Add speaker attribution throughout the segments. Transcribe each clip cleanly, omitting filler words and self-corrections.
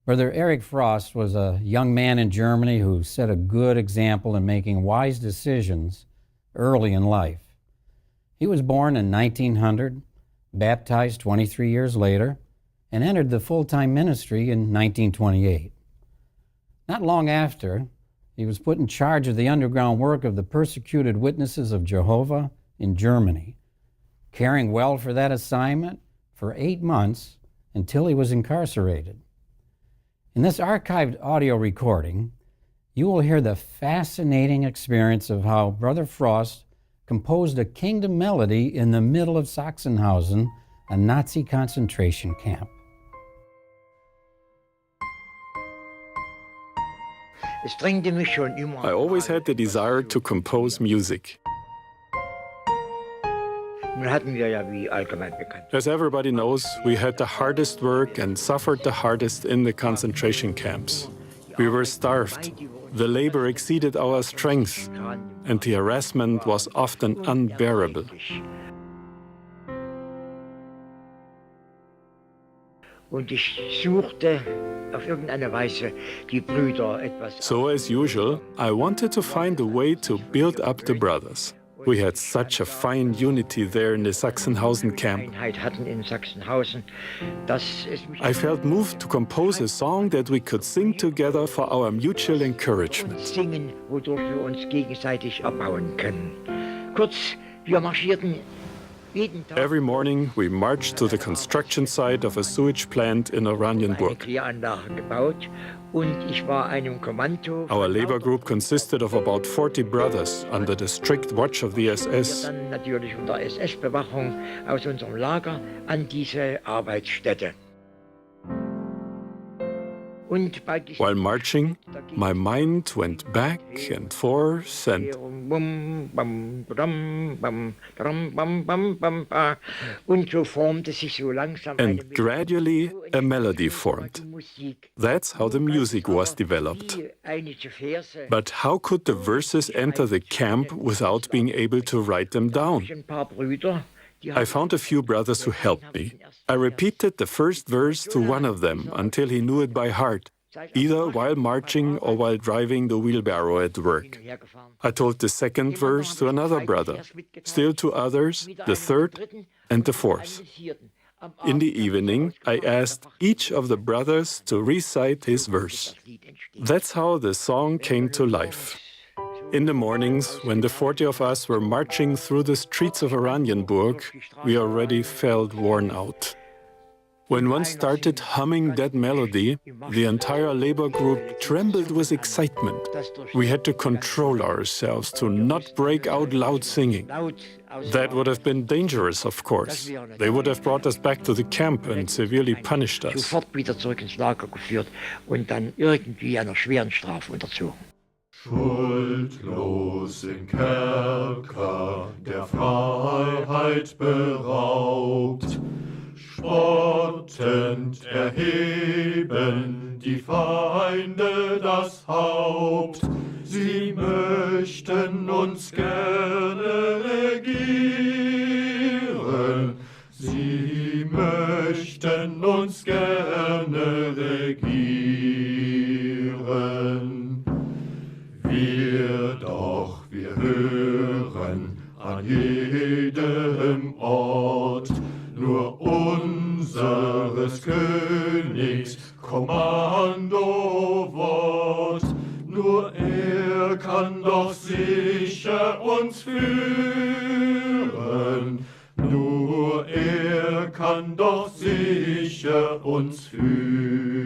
Speaker 1: Brother Eric Frost was a young man in Germany who set a good example in making wise decisions early in life. He was born in 1900, baptized 23 years later, and entered the full-time ministry in 1928. Not long after, he was put in charge of the underground work of the Persecuted Witnesses of Jehovah in Germany, caring well for that assignment for 8 months until he was incarcerated. In this archived audio recording, you will hear the fascinating experience of how Brother Frost composed a kingdom melody in the middle of Sachsenhausen, a Nazi concentration camp.
Speaker 2: I always had the desire to compose music. As everybody knows, we had the hardest work and suffered the hardest in the concentration camps. We were starved. The labor exceeded our strength, and the harassment was often unbearable. So, as usual, I wanted to find a way to build up the brothers. We had such a fine unity there in the Sachsenhausen camp. I felt moved to compose a song that we could sing together for our mutual encouragement. Every morning we marched to the construction site of a sewage plant in Oranienburg. Our labor group consisted of about 40 brothers under the strict watch of the SS. While marching, my mind went back and forth and gradually a melody formed. That's how the music was developed. But how could the verses enter the camp without being able to write them down? I found a few brothers who helped me. I repeated the first verse to one of them until he knew it by heart, either while marching or while driving the wheelbarrow at work. I told the second verse to another brother, still to others, the third and the fourth. In the evening, I asked each of the brothers to recite his verse. That's how the song came to life. In the mornings, when the 40 of us were marching through the streets of Oranienburg, we already felt worn out. When one started humming that melody, the entire labor group trembled with excitement. We had to control ourselves to not break out loud singing. That would have been dangerous, of course. They would have brought us back to the camp and severely punished us.
Speaker 3: Schuldlos im Kerker der Freiheit beraubt, spottend erheben die Feinde das Haupt. Sie möchten uns gerne regieren, sie möchten uns gerne regieren. Wir hören an jedem Ort nur unseres Königs Kommandowort. Nur er kann doch sicher uns führen. Nur er kann doch sicher uns führen.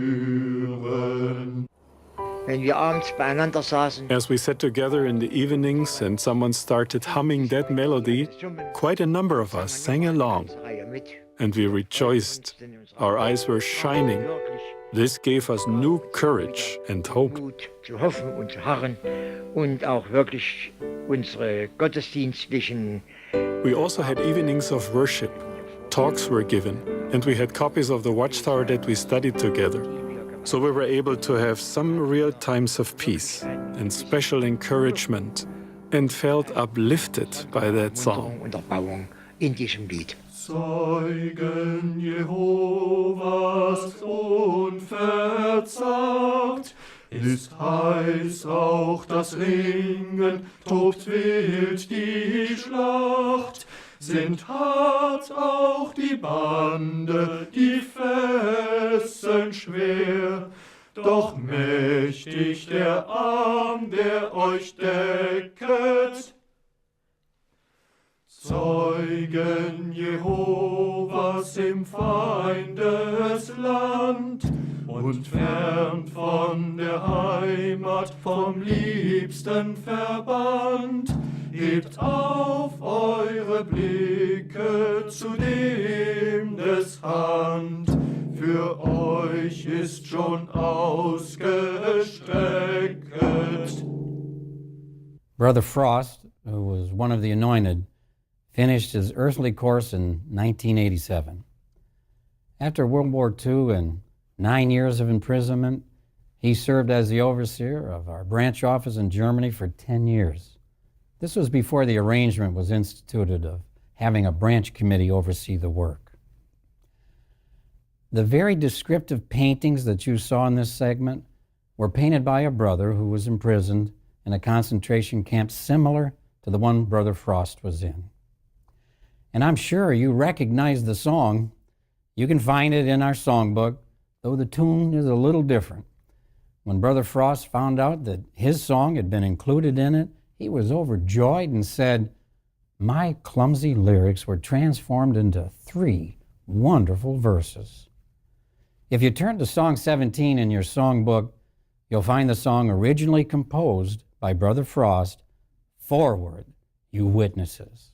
Speaker 2: As we sat together in the evenings and someone started humming that melody, quite a number of us sang along. And we rejoiced. Our eyes were shining. This gave us new courage and hope. We also had evenings of worship. Talks were given, and we had copies of the Watchtower that we studied together. So we were able to have some real times of peace and special encouragement and felt uplifted by that song.
Speaker 3: Zeugen Jehovas unverzüglich zart. Ist heiß auch das Ringen, tobt wild die Schlacht. Sind hart auch die Bande, die Fesseln schwer. Doch mächtig der Arm, der euch decket. Zeugen Jehovas im Feindesland und fern von der Heimat, vom Liebsten verbannt, hebt auf eure Blicke zu dem des Hand. Für euch ist schon ausgestreckt.
Speaker 1: Brother Frost, who was one of the anointed, finished his earthly course in 1987. After World War II and 9 years of imprisonment, he served as the overseer of our branch office in Germany for 10 years. This was before the arrangement was instituted of having a branch committee oversee the work. The very descriptive paintings that you saw in this segment were painted by a brother who was imprisoned in a concentration camp similar to the one Brother Frost was in. And I'm sure you recognize the song. You can find it in our songbook, though the tune is a little different. When Brother Frost found out that his song had been included in it, he was overjoyed and said, "My clumsy lyrics were transformed into 3 wonderful verses." If you turn to Song 17 in your songbook, you'll find the song originally composed by Brother Frost, "Forward, You Witnesses."